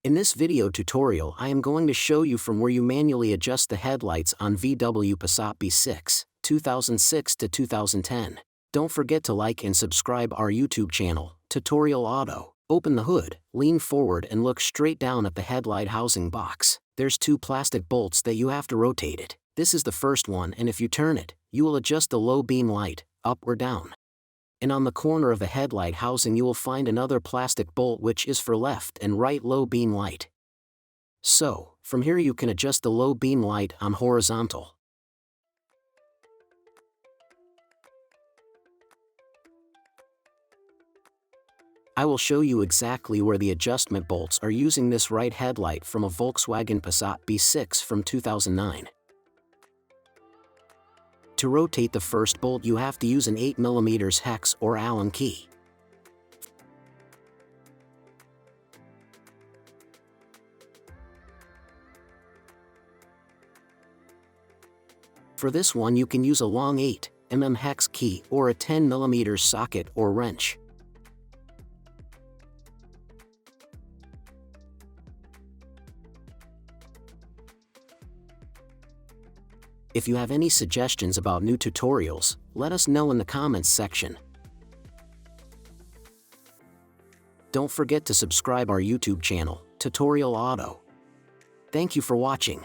In this video tutorial I am going to show you from where you manually adjust the headlights on VW Passat B6, 2006 to 2010. Don't forget to like and subscribe our YouTube channel, Tutorial Auto. Open the hood, lean forward and look straight down at the headlight housing box. There's two plastic bolts that you have to rotate it. This is the first one, and if you turn it, you will adjust the low beam light, up or down. And on the corner of the headlight housing you will find another plastic bolt which is for left and right low beam light. So, from here you can adjust the low beam light on horizontal. I will show you exactly where the adjustment bolts are using this right headlight from a Volkswagen Passat B6 from 2009. To rotate the first bolt you have to use an 8mm hex or Allen key. For this one you can use a long 8mm hex key or a 10mm socket or wrench. If you have any suggestions about new tutorials, let us know in the comments section. Don't forget to subscribe our YouTube channel, Tutorial Auto. Thank you for watching.